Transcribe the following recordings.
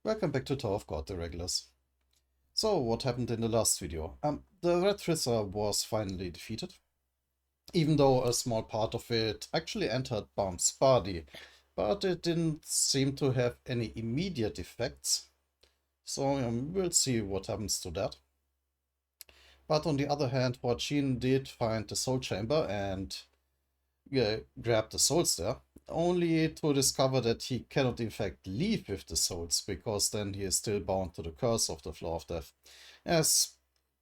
Welcome back to Tower of God, the regulars. So, what happened in the last video? The Red Trisser was finally defeated, even though a small part of it actually entered Baum's body, but it didn't seem to have any immediate effects, so we'll see what happens to that. But on the other hand, Huachin did find the soul chamber and grab the souls there, only to discover that he cannot in fact leave with the souls, because then he is still bound to the curse of the Floor of Death, as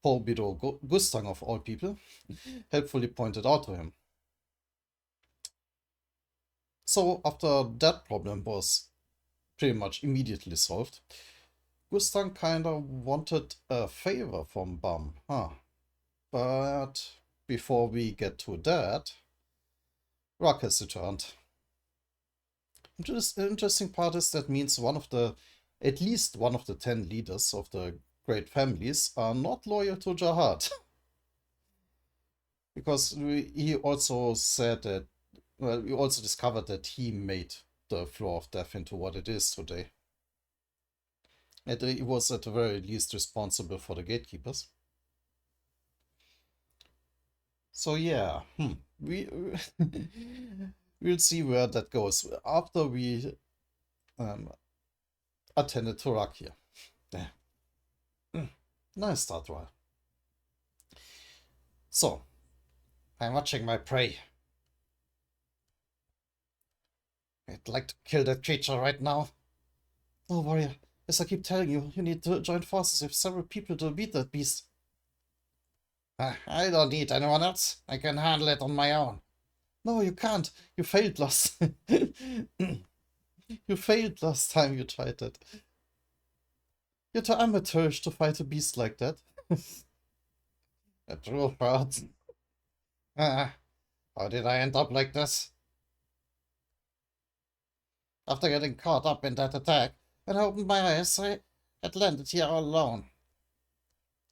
Paul Bido Gustang of all people helpfully pointed out to him. So after that problem was pretty much immediately solved, Gustang kinda wanted a favor from Bam, But before we get to that, Rock has returned. The interesting part is that means at least one of the 10 leaders of the great families are not loyal to Jahad. Because he also said that, well, we also discovered that he made the Floor of Death into what it is today. And he was at the very least responsible for the gatekeepers. So yeah, we'll see where that goes after we attended Torak here. Nice start, Rohal. So, I'm watching my prey. I'd like to kill that creature right now. Oh, warrior, as I keep telling you, you need to join forces with several people to beat that beast. I don't need anyone else. I can handle it on my own. No, you can't. You failed last. You failed last time you tried that. You're too amateurish to fight a beast like that. A true hurt. How did I end up like this? After getting caught up in that attack, when I opened my eyes, I had landed here all alone.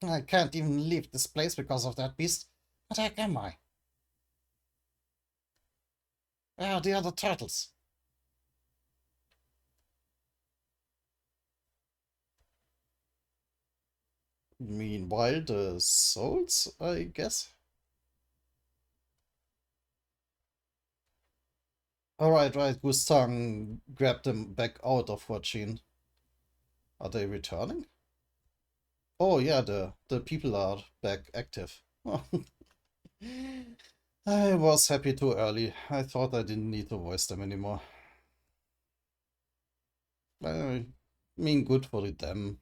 I can't even leave this place because of that beast. What the heck am I? Where are the other turtles? Meanwhile, the souls, I guess? Alright, right, Gustang grabbed them back out of Huachin. Are they returning? Oh yeah, the people are back active. I was happy too early. I thought I didn't need to voice them anymore. I mean, good for them.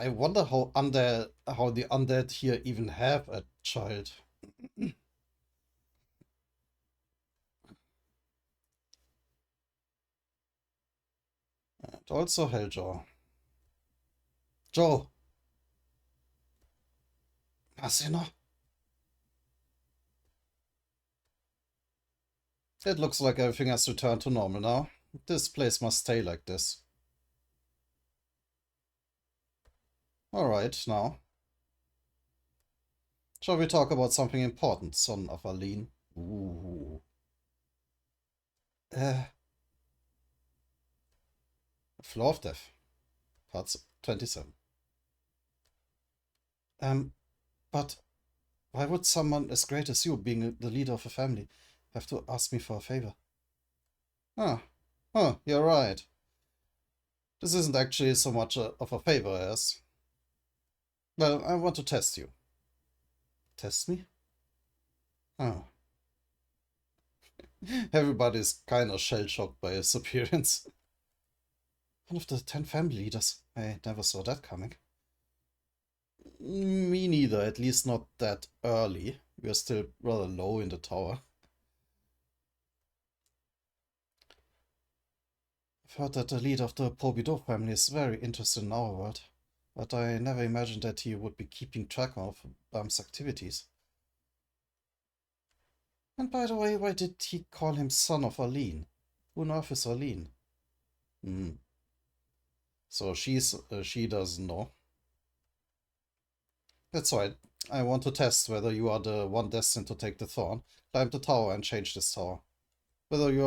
I wonder how the undead here even have a child. And also Helljaw. Joe! Asino? It looks like everything has returned to normal now. This place must stay like this. Alright, now. Shall we talk about something important, son of Aline? Ooh. Floor of Death. Part 27. But why would someone as great as you, being the leader of a family, have to ask me for a favor? You're right. This isn't actually so much of a favor as... Well, I want to test you. Test me? Oh. Everybody's kinda shell-shocked by his appearance. One of the 10 family leaders. I never saw that coming. Me neither, at least not that early. We are still rather low in the tower. I've heard that the leader of the Pobido family is very interested in our world, but I never imagined that he would be keeping track of Bam's activities. And by the way, why did he call him son of Aline? Who on earth is Aline? So she doesn't know. That's right. I want to test whether you are the one destined to take the throne, climb the tower and change this tower. Whether you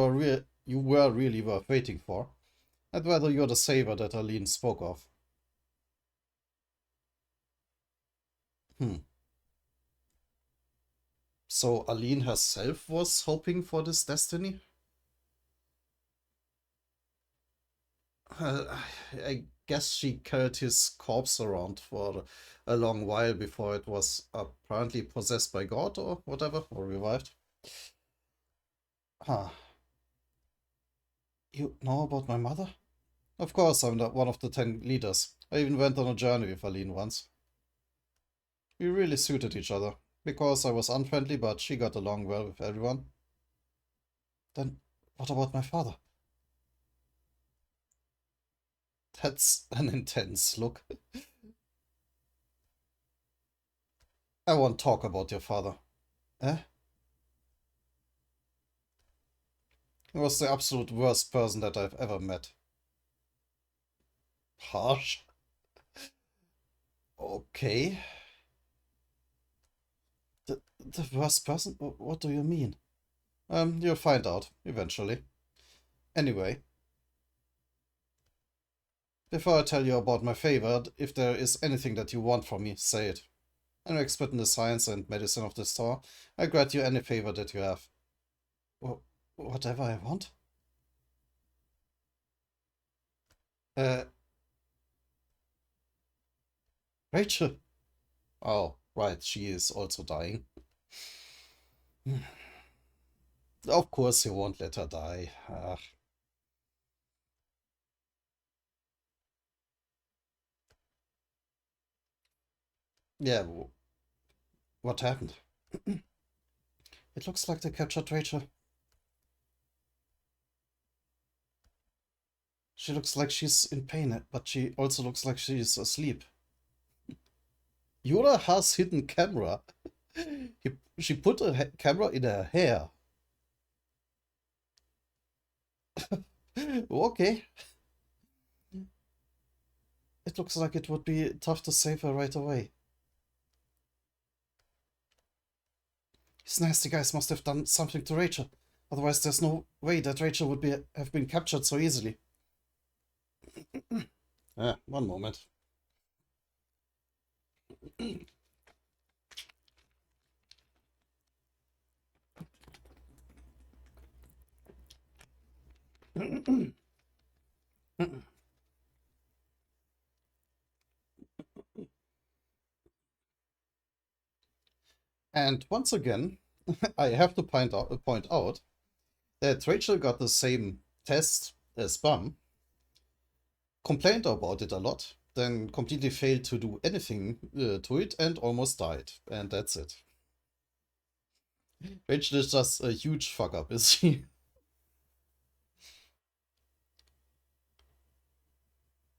were really worth waiting for, and whether you're the saver that Aline spoke of. Hmm. So Aline herself was hoping for this destiny? Uh, I guess she carried his corpse around for a long while before it was apparently possessed by God or whatever, or revived. Huh. You know about my mother? Of course, I'm one of the 10 leaders. I even went on a journey with Aline once. We really suited each other. Because I was unfriendly, but she got along well with everyone. Then, what about my father? That's an intense look. I won't talk about your father. Eh? He was the absolute worst person that I've ever met. Harsh? Okay. The worst person? What do you mean? You'll find out, eventually. Anyway, before I tell you about my favor, if there is anything that you want from me, say it. I'm an expert in the science and medicine of this tower. I grant you any favor that you have. Whatever I want? Uh, Rachel. Oh, right, she is also dying. Of course you won't let her die. Yeah, what happened? It looks like they captured Rachel. She looks like she's in pain, but she also looks like she's asleep. Yura has hidden camera. She put a camera in her hair. Okay. It looks like it would be tough to save her right away. These nasty guys must have done something to Rachel. Otherwise, there's no way that Rachel would have been captured so easily. One moment. And once again, I have to point out that Rachel got the same test as Bum, complained about it a lot, then completely failed to do anything to it and almost died. And that's it. Rachel is just a huge fuck up, is she?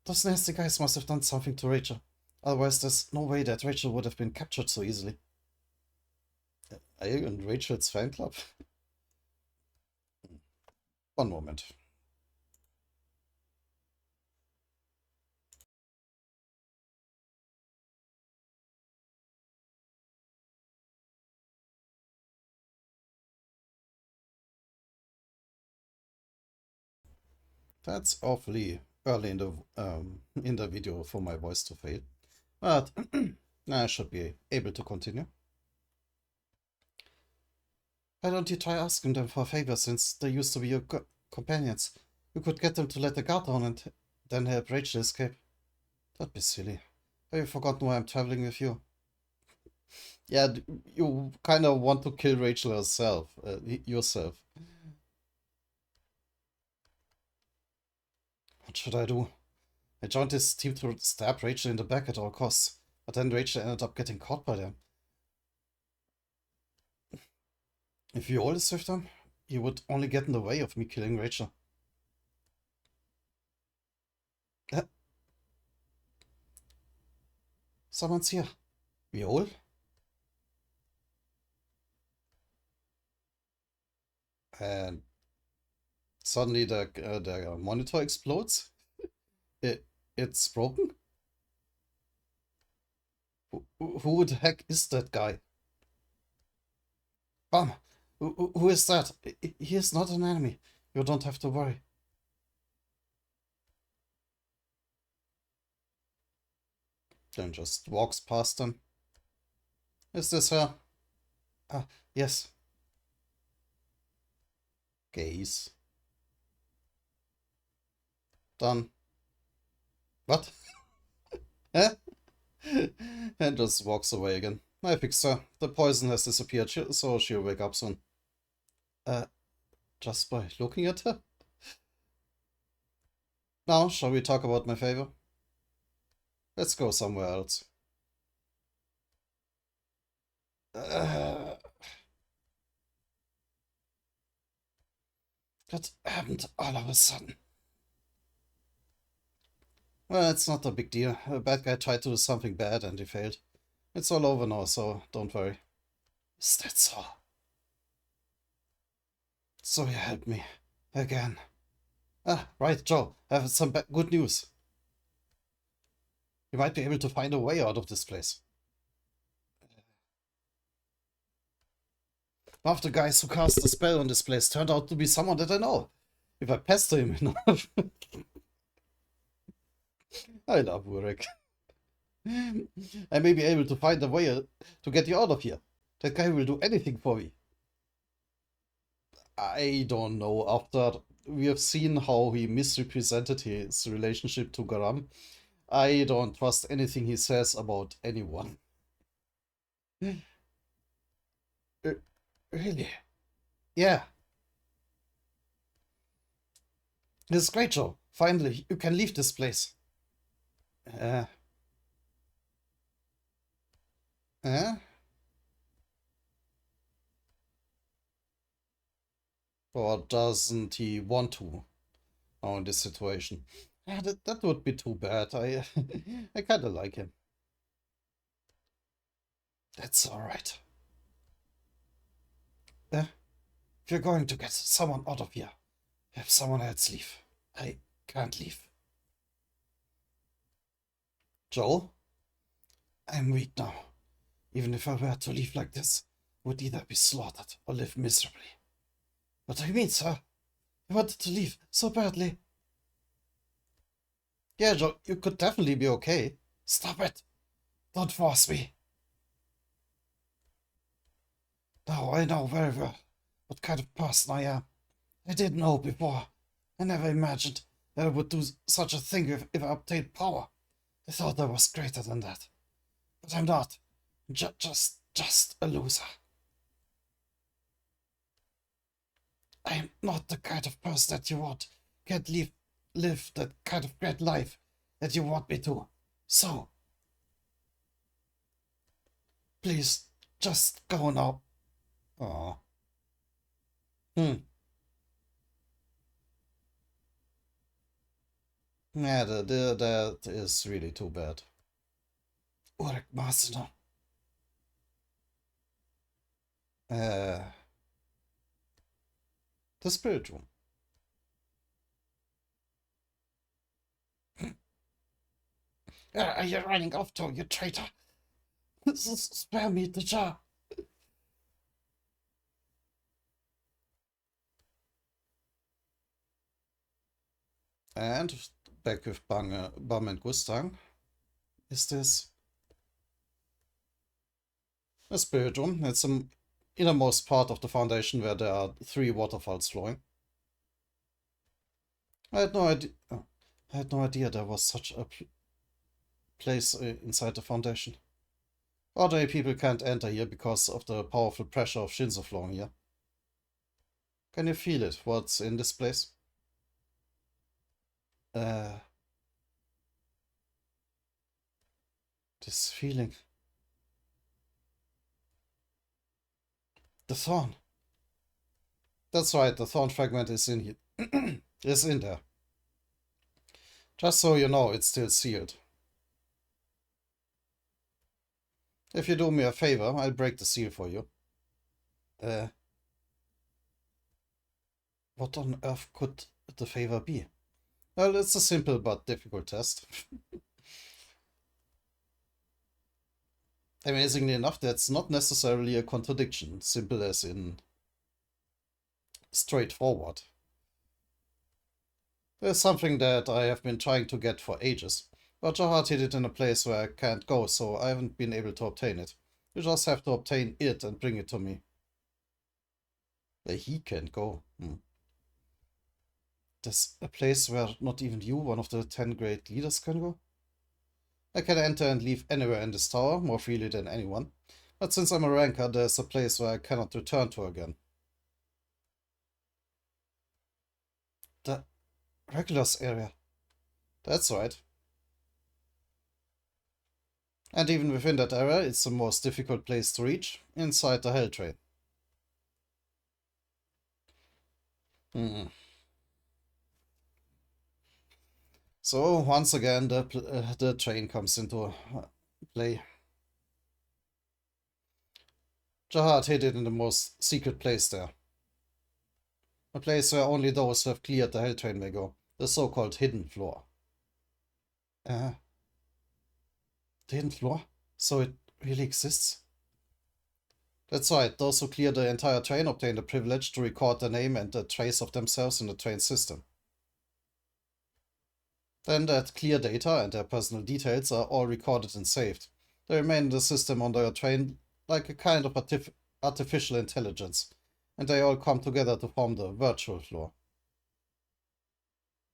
Those nasty guys must have done something to Rachel. Otherwise, there's no way that Rachel would have been captured so easily. Are you in Rachel's fan club? One moment. That's awfully early in the video for my voice to fail. But I should be able to continue. Why don't you try asking them for a favor since they used to be your companions? You could get them to let the guard down and then help Rachel escape. That'd be silly. Have you forgotten why I'm traveling with you? Yeah, you kind of want to kill Rachel yourself. What should I do? I joined this team to stab Rachel in the back at all costs, but then Rachel ended up getting caught by them. If you always with them, you would only get in the way of me killing Rachel. Uh, Someone's here. Viol? And suddenly the monitor explodes. It's broken? Who the heck is that guy? Bum! Who is that? He is not an enemy. You don't have to worry. Then just walks past them. Is this her? Ah, yes. Gaze. Done. What? Huh? And just walks away again. I fixed her. The poison has disappeared, so she'll wake up soon. Uh, just by looking at her? Now, shall we talk about my favor? Let's go somewhere else. What happened all of a sudden? Well, it's not a big deal. A bad guy tried to do something bad and he failed. It's all over now, so don't worry. Is that so? So you helped me. Again. Ah, right, Joe. I have some good news. You might be able to find a way out of this place. One of the guys who cast the spell on this place turned out to be someone that I know. If I pester him enough. I love Urek. I may be able to find a way to get you out of here. That guy will do anything for me. I don't know. After we have seen how he misrepresented his relationship to Garam, I don't trust anything he says about anyone. Really? Yeah. It's great, Joe. Finally, you can leave this place. Uh, uh? Or doesn't he want to now in this situation? Yeah, that would be too bad. I I kinda like him. That's alright. If you're going to get someone out of here, have someone else leave. I can't leave. Joel? I'm weak now. Even if I were to leave like this, I would either be slaughtered or live miserably. What do you mean, sir? I wanted to leave so badly. Yeah, Joe, you could definitely be okay. Stop it. Don't force me. Now I know very well what kind of person I am. I didn't know before. I never imagined that I would do such a thing if I obtained power. I thought I was greater than that. But I'm not. I'm just a loser. I am not the kind of person that you want. Can't live that kind of great life that you want me to. So, please, just go now. Aw. Hmm. Yeah, that is really too bad. Urek Masino. Uh, the spirit room. Where are you running off to, you traitor? Spare me the jar. And back with Bum and Gustang. Is this a spirit room? It's the innermost part of the foundation where there are 3 waterfalls flowing. I had no idea. I had no idea there was such a place inside the foundation. Ordinary people can't enter here because of the powerful pressure of Shinzo flowing here. Can you feel it? What's in this place? This feeling. The thorn. That's right, the thorn fragment is in here. Is in there. Just so you know, it's still sealed. If you do me a favor, I'll break the seal for you. What on earth could the favor be? Well, it's a simple but difficult test. Amazingly enough, that's not necessarily a contradiction, simple as in straightforward. There's something that I have been trying to get for ages, but Jahad hid it in a place where I can't go, so I haven't been able to obtain it. You just have to obtain it and bring it to me. Where he can't go. There's a place where not even you, one of the 10 great leaders, can go? I can enter and leave anywhere in this tower, more freely than anyone. But since I'm a ranker, there's a place where I cannot return to again. The Regulus area. That's right. And even within that area, it's the most difficult place to reach, inside the Hell Train. Hmm. So, once again, the train comes into play. Jahad hid it in the most secret place there. A place where only those who have cleared the Hell Train may go. The so-called hidden floor. The hidden floor? So it really exists? That's right, those who clear the entire train obtain the privilege to record their name and a trace of themselves in the train system. Then that clear data and their personal details are all recorded and saved. They remain in the system on your train like a kind of artificial intelligence, and they all come together to form the virtual floor.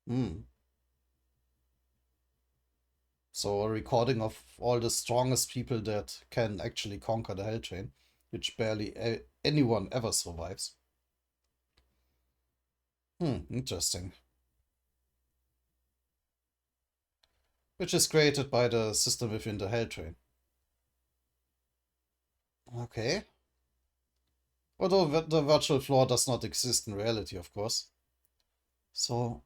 Hmm. So a recording of all the strongest people that can actually conquer the Hell Train, which barely anyone ever survives. Interesting. Which is created by the system within the Hell Train. Okay. Although the virtual floor does not exist in reality, of course. So,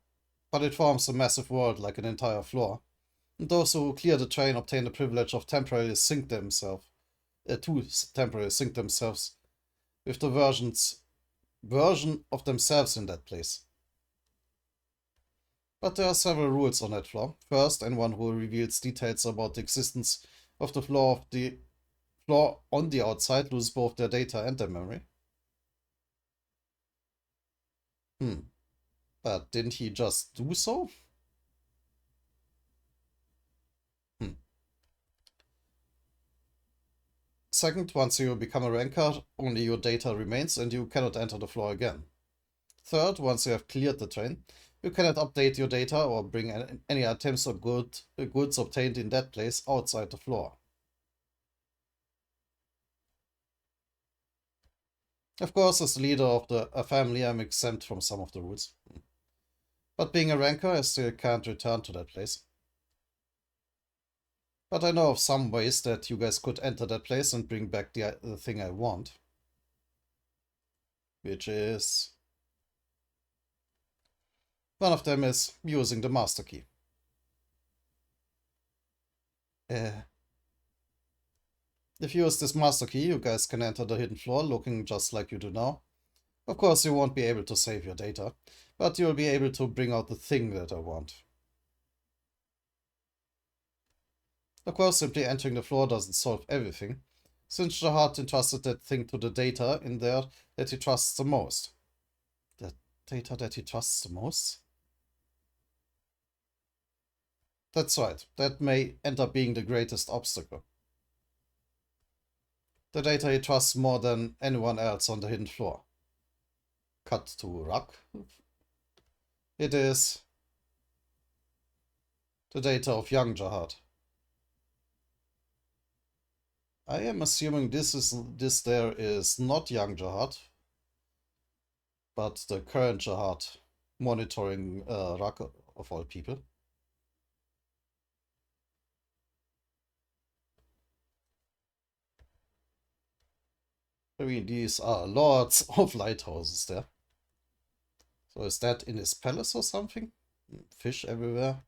but it forms a massive world like an entire floor. And those who clear the train obtain the privilege of temporarily sync themselves, temporarily sync themselves with the version of themselves in that place. But there are several rules on that floor. First, anyone who reveals details about the existence of the floor on the outside loses both their data and their memory. But didn't he just do so? Hmm. Second, once you become a ranker, only your data remains and you cannot enter the floor again. Third, once you have cleared the train, you cannot update your data or bring any items or goods obtained in that place outside the floor. Of course, as the leader of a family, I'm exempt from some of the rules. But being a ranker, I still can't return to that place. But I know of some ways that you guys could enter that place and bring back the thing I want. Which is... One of them is using the master key. If you use this master key, you guys can enter the hidden floor looking just like you do now. Of course, you won't be able to save your data, but you'll be able to bring out the thing that I want. Of course, simply entering the floor doesn't solve everything, since Jahad entrusted that thing to the data in there that he trusts the most. The data that he trusts the most? That's right, that may end up being the greatest obstacle. The data he trusts more than anyone else on the hidden floor. Cut to Rock. It is the data of young Jahad. I am assuming this there is not young Jahad, but the current Jahad monitoring Rak of all people. I mean, these are lots of lighthouses there. So is that in his palace or something? Fish everywhere.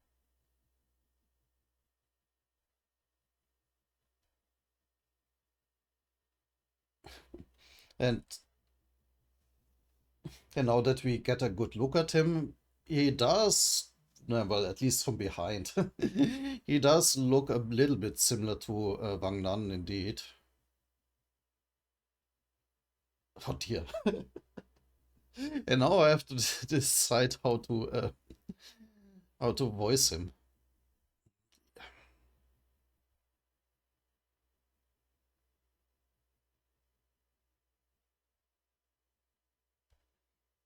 And now that we get a good look at him, he does No, well, at least from behind. He does look a little bit similar to Wang Nan, indeed. Oh dear. And now I have to decide how to voice him.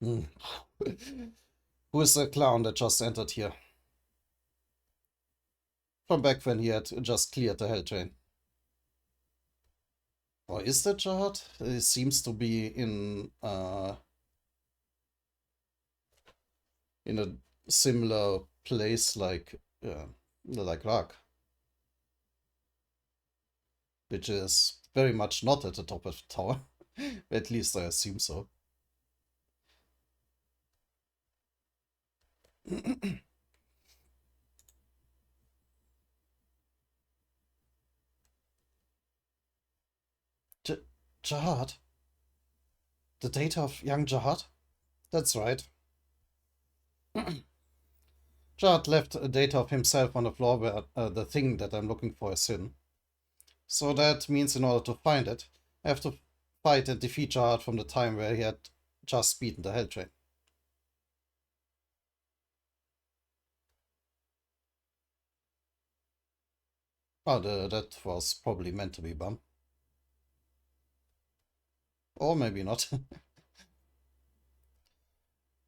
Hmm. Who is the clown that just entered here? From back when he had just cleared the hell train. Or is that Jihad? It seems to be in a similar place like Rak, which is very much not at the top of the tower. At least I assume so. Jihad? The data of young Jihad? That's right. Jihad left a data of himself on the floor where the thing that I'm looking for is hidden. So that means in order to find it, I have to fight and defeat Jihad from the time where he had just beaten the Hell Train. Oh, that was probably meant to be Bum. Or maybe not.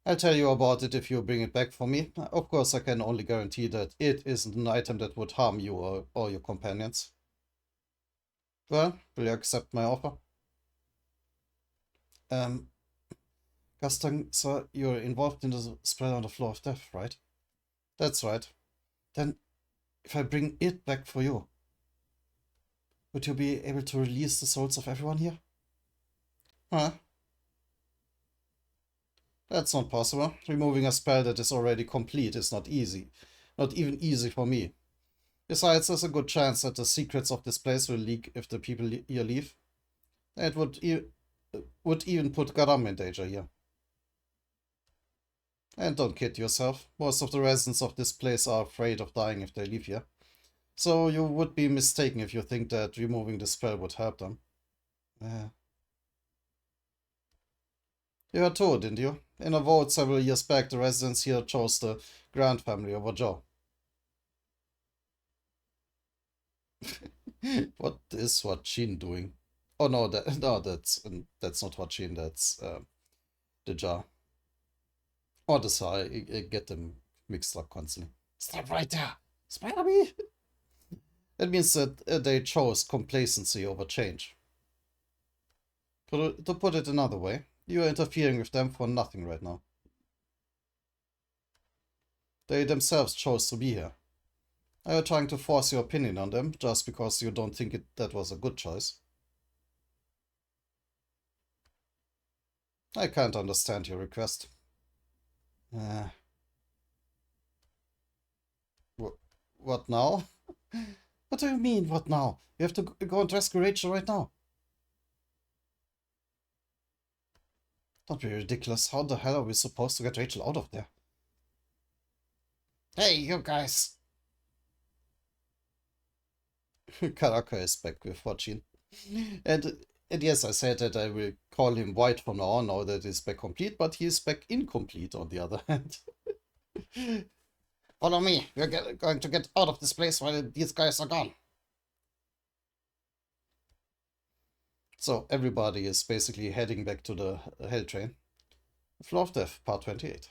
I'll tell you about it if you bring it back for me. Of course, I can only guarantee that it isn't an item that would harm you or your companions. Well, will you accept my offer? Um, Gastang, sir, you're involved in the spread on the floor of death, right? That's right. Then, if I bring it back for you, would you be able to release the souls of everyone here? Huh? That's not possible. Removing a spell that is already complete is not easy. Not even easy for me. Besides, there's a good chance that the secrets of this place will leak if the people here leave. It would even put Garam in danger here. And don't kid yourself. Most of the residents of this place are afraid of dying if they leave here. So you would be mistaken if you think that removing the spell would help them. Yeah. You heard too, didn't you? In a vote several years back, the residents here chose the Grant family over Joe. What is Huachin doing? Oh no, that's not Huachin. That's the jar. Or the Sa. I get them mixed up constantly. Stop right there, Spider Me. That means that they chose complacency over change. To put it another way, you are interfering with them for nothing right now. They themselves chose to be here. Are you trying to force your opinion on them just because you don't think that was a good choice? I can't understand your request. Uh, what now? What do you mean, what now? You have to go and rescue Rachel right now. Don't be ridiculous. How the hell are we supposed to get Rachel out of there? Hey, you guys! Karaka is back with Fortune. And yes, I said that I will call him White from now on, now that he's back complete, but he is back incomplete on the other hand. Follow me. We're going to get out of this place while these guys are gone. So everybody is basically heading back to the Hell Train. Floor of Death, part 28.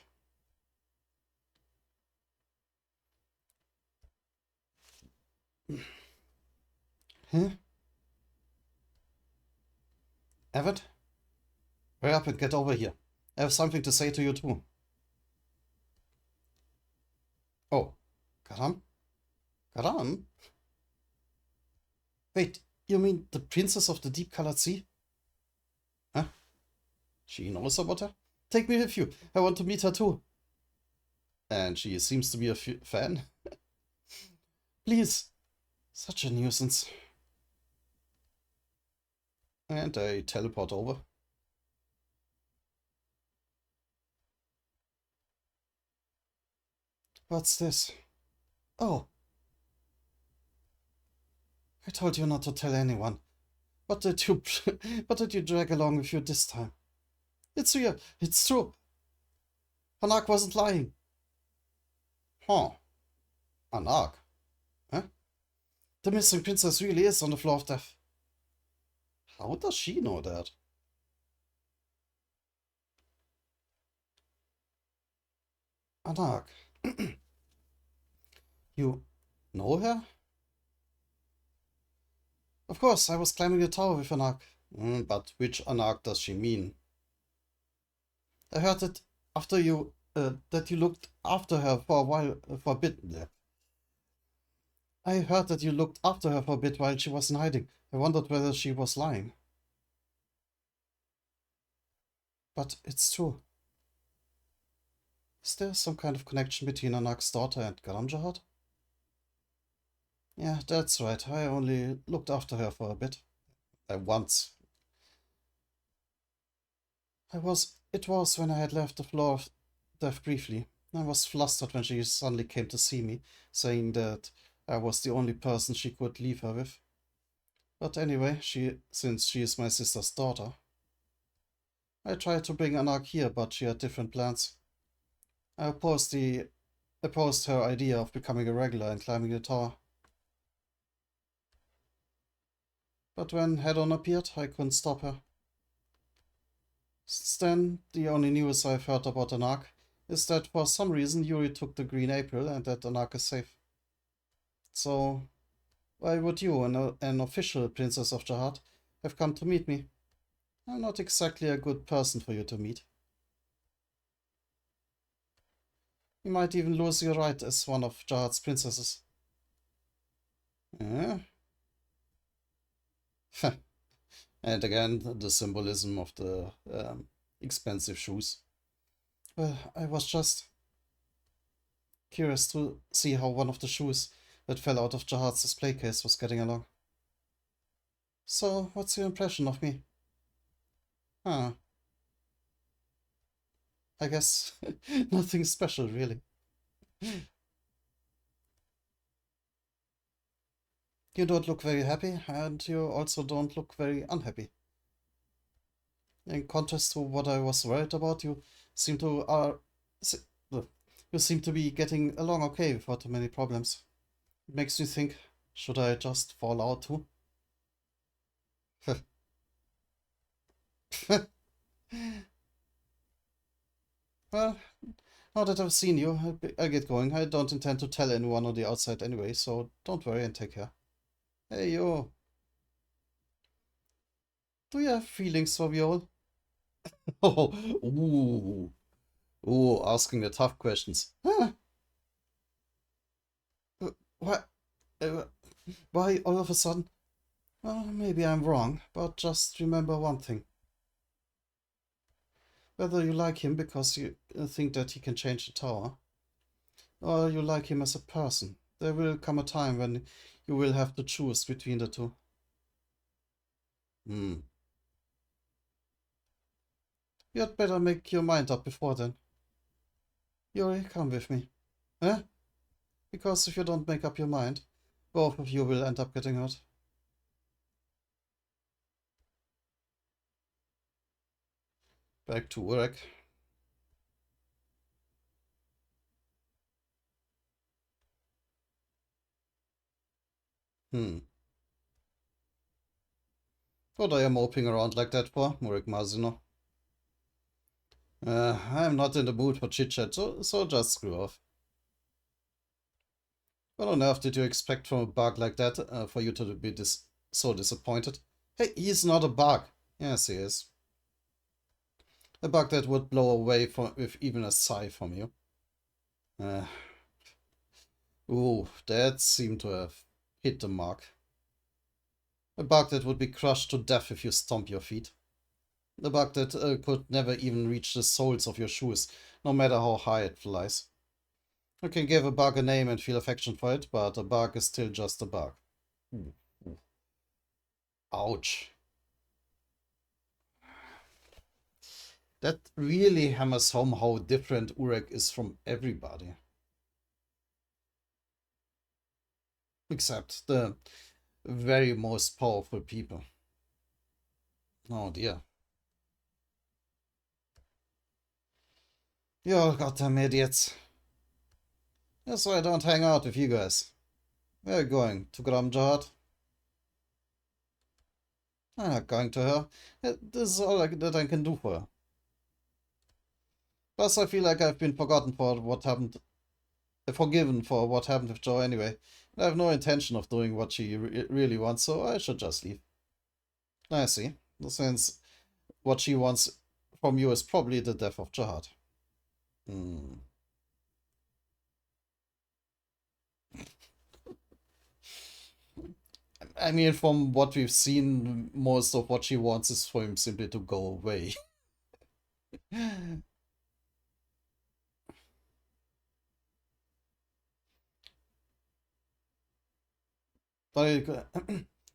Huh? Evan? Hurry up and get over here. I have something to say to you too. Oh, Karam? Karam? Wait, you mean the Princess of the Deep-Colored Sea? Huh? She knows about her? Take me with you. I want to meet her too. And she seems to be a fan. Please. Such a nuisance. And I teleport over. What's this? Oh, I told you not to tell anyone. What did you what did you drag along with you this time? It's real. It's true. Anak wasn't lying. Huh. Anak? Huh? The missing princess really is on the floor of death. How does she know that? Anak. You know her? Of course, I was climbing the tower with Anak. But which Anak does she mean? I heard that you looked after her for a while, for a bit. I heard that you looked after her for a bit while she was in hiding. I wondered whether she was lying. But it's true. Is there some kind of connection between Anak's daughter and Garamjahad? Yeah, that's right. I only looked after her for a bit. Once. It was when I had left the floor of death briefly. I was flustered when she suddenly came to see me, saying that I was the only person she could leave her with. But anyway, since she is my sister's daughter, I tried to bring Anak here, but she had different plans. I opposed her idea of becoming a regular and climbing the tower. But when Hedon appeared, I couldn't stop her. Since then, the only news I've heard about Anak is that for some reason Yuri took the Green April and that Anak is safe. So, why would you, an official Princess of Jahad, have come to meet me? I'm not exactly a good person for you to meet. You might even lose your right as one of Jahad's princesses. Eh? And again, the symbolism of the expensive shoes. Well, I was just curious to see how one of the shoes that fell out of Jahad's display case was getting along. So, what's your impression of me? Huh. I guess nothing special, really. You don't look very happy, and you also don't look very unhappy. In contrast to what I was worried about, seem to are se- you seem to be getting along okay without too many problems. It makes me think, should I just fall out too? Well, now that I've seen you, I get going. I don't intend to tell anyone on the outside anyway, so don't worry and take care. Hey, you. Do you have feelings for Viol? Oh, asking the tough questions. Huh? What? Uh, why all of a sudden? Well, maybe I'm wrong, but just remember one thing. Whether you like him because you think that he can change the tower, or you like him as a person, there will come a time when you will have to choose between the two. Hmm. You had better make your mind up before then. Yuri, come with me. Huh? Because if you don't make up your mind, both of you will end up getting hurt. Back to work. Hmm. What are you moping around like that for, Murik Mazino? I'm not in the mood for chit-chat, so just screw off. What on earth did you expect from a bug like that for you to be so disappointed? Hey, he's not a bug. Yes, he is. A bug that would blow away with even a sigh from you. Uh, that seemed to have hit the mark. A bug that would be crushed to death if you stomp your feet. A bug that could never even reach the soles of your shoes, no matter how high it flies. You can give a bug a name and feel affection for it, but a bug is still just a bug. Ooh, ooh. Ouch. That really hammers home how different Urek is from everybody. Except the very most powerful people. Oh dear. You goddamn idiots. That's why I don't hang out with you guys. Where are you going? To Gramjad? I'm not going to her. This is all that I can do for her. Plus, I feel like I've been forgotten for what happened, forgiven for what happened with Joe anyway. I have no intention of doing what she really wants, so I should just leave. I see. Since what she wants from you is probably the death of Jihad. Hmm. I mean, from what we've seen, most of what she wants is for him simply to go away. What are you,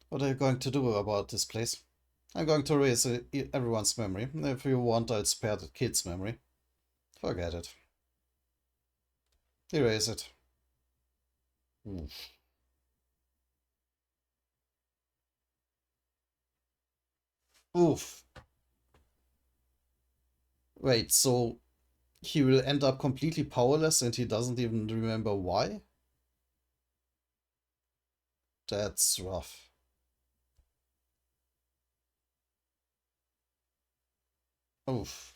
what are you going to do about this place? I'm going to erase everyone's memory. If you want, I'll spare the kid's memory. Forget it. Erase it. Oof. Oof. Wait, so he will end up completely powerless and he doesn't even remember why? That's rough. Oof.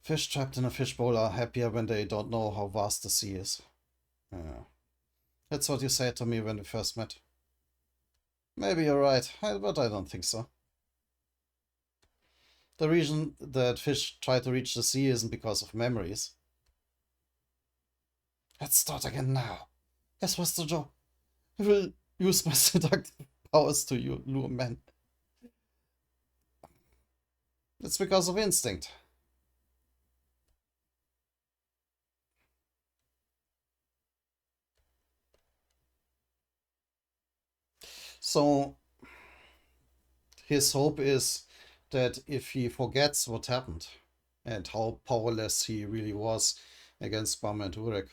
Fish trapped in a fishbowl are happier when they don't know how vast the sea is. Yeah. That's what you said to me when we first met. Maybe you're right, but I don't think so. The reason that fish try to reach the sea isn't because of memories. Let's start again now. Yes, Master Joe. I will use my seductive powers to you, lure men. It's because of instinct. So his hope is that if he forgets what happened and how powerless he really was against Bam and Urek,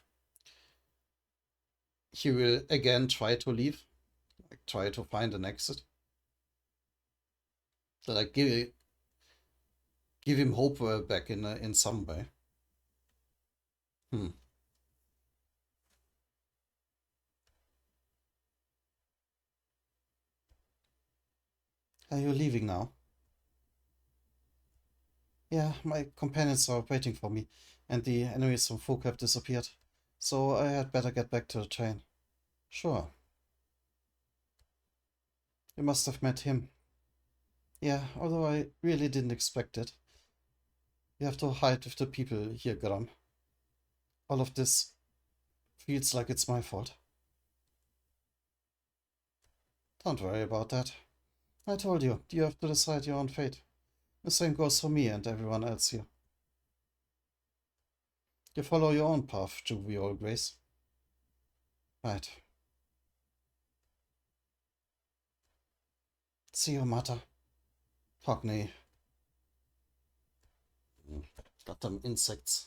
he will again try to leave, like try to find an exit. So like give him hope back in some way. Hmm. Are you leaving now? Yeah, my companions are waiting for me, and the enemies from Folk have disappeared. So I had better get back to the train. Sure. You must have met him. Yeah, although I really didn't expect it. You have to hide with the people here, Gram. All of this feels like it's my fault. Don't worry about that. I told you, you have to decide your own fate. The same goes for me and everyone else here. You follow your own path, Jovial Grace. Right. See you, Mata. Hockney. Got them insects.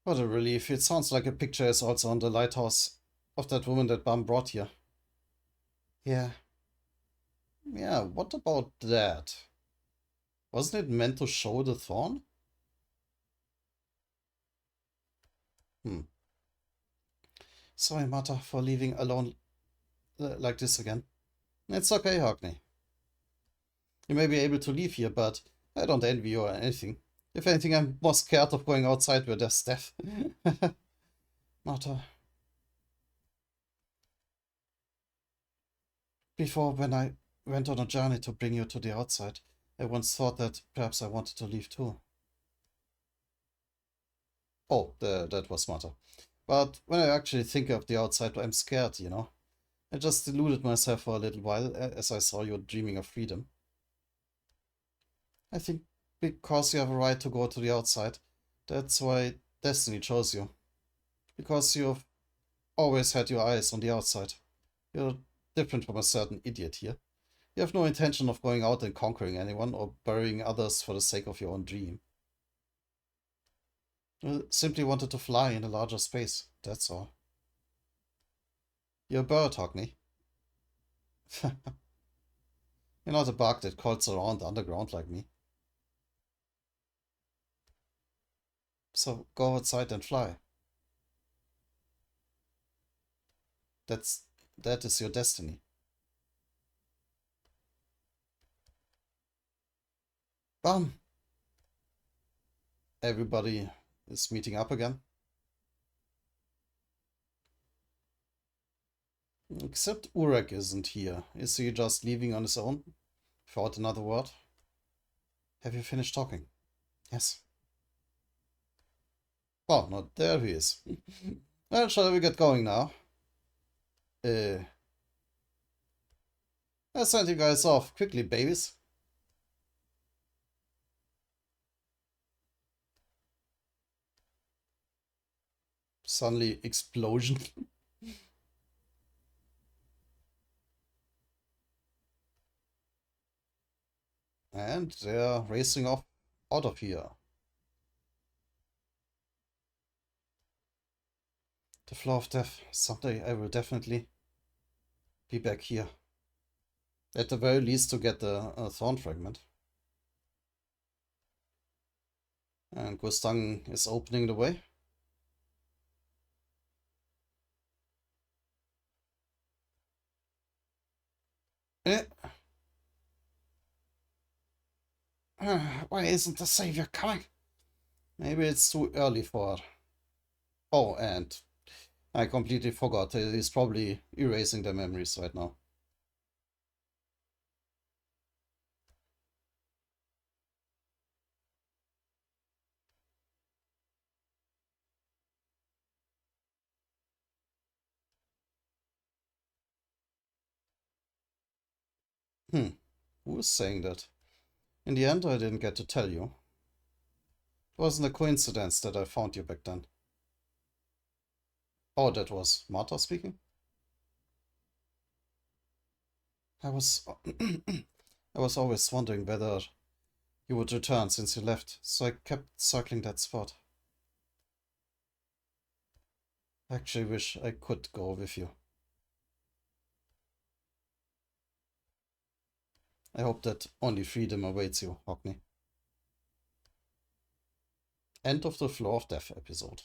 What a relief. It sounds like a picture is also on the lighthouse of that woman that Bam brought here. Yeah. Yeah, what about that? Wasn't it meant to show the thorn? Hmm. Sorry, Mata, for leaving alone like this again. It's okay, Hockney. You may be able to leave here, but I don't envy you or anything. If anything, I'm more scared of going outside where there's death. Martha, before when I went on a journey to bring you to the outside, I once thought that perhaps I wanted to leave too. Oh, that was Martha. But when I actually think of the outside, I'm scared, you know. I just deluded myself for a little while as I saw you dreaming of freedom. I think because you have a right to go to the outside, that's why Destiny chose you. Because you've always had your eyes on the outside. You're different from a certain idiot here. You have no intention of going out and conquering anyone or burying others for the sake of your own dream. You simply wanted to fly in a larger space, that's all. You're a bird, Hockney. You're not a bug that crawls around underground like me. So go outside and fly. That is your destiny. Bam! Everybody is meeting up again. Except Urek isn't here. Is he just leaving on his own? Without another word? Have you finished talking? Yes. Oh, no, there he is. Well, shall we get going now? I'll send you guys off. Quickly, babies. Suddenly, explosion. And they're racing off out of here. The floor of death. Someday I will definitely be back here. At the very least to get the thorn fragment. And Gustang is opening the way. Eh. Why isn't the savior coming? Maybe it's too early for her. Oh, and I completely forgot. He's probably erasing their memories right now. Who is saying that? In the end, I didn't get to tell you. It wasn't a coincidence that I found you back then. Oh, that was Martha speaking? I was... I was always wondering whether you would return since you left, so I kept circling that spot. I actually wish I could go with you. I hope that only freedom awaits you, Hockney. End of the Floor of Death episode.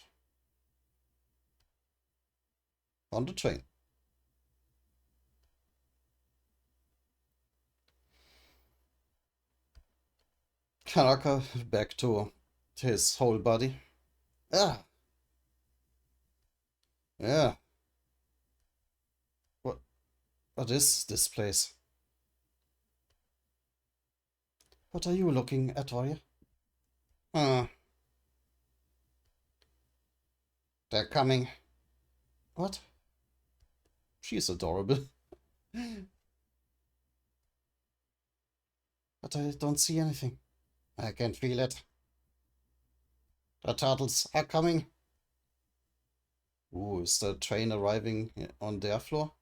On the train. Kanaka back to his whole body. Ah! Yeah. What is this place? What are you looking at, Warrior? Ah, they're coming. What? She's adorable. But I don't see anything. I can feel it. The turtles are coming. Ooh, is the train arriving on their floor?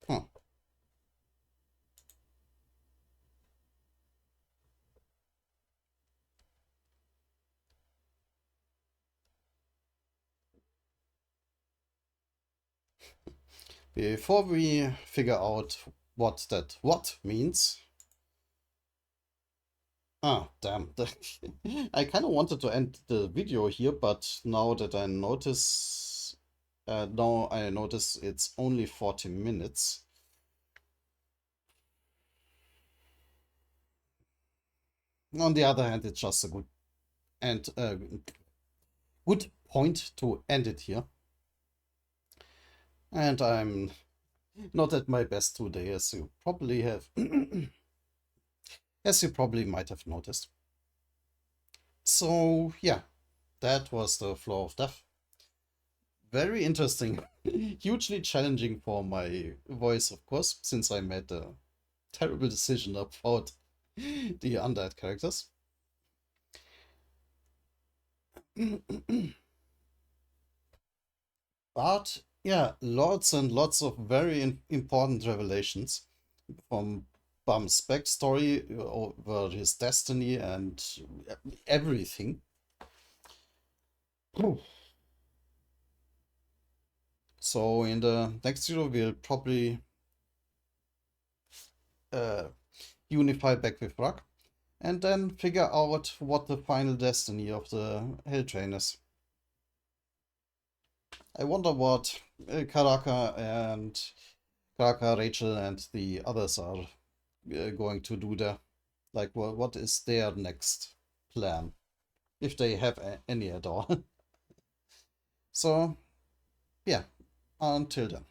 Huh. Before we figure out what that what means. Ah, damn. I kind of wanted to end the video here, but now that I notice, now I notice it's only 40 minutes. On the other hand, it's just a good and good point to end it here. And I'm not at my best today, as you probably have, as you probably might have noticed. So yeah, that was the Floor of Death. Very interesting, hugely challenging for my voice, of course, since I made a terrible decision about the undead characters. But yeah, lots and lots of very important revelations from Bum's backstory over his destiny and everything. So in the next video, we'll probably uh, unify back with Rock and then figure out what the final destiny of the Hell Train is. I wonder what Karaka, Rachel, and the others are going to do there. Like, what is their next plan, if they have any at all? So, yeah, until then.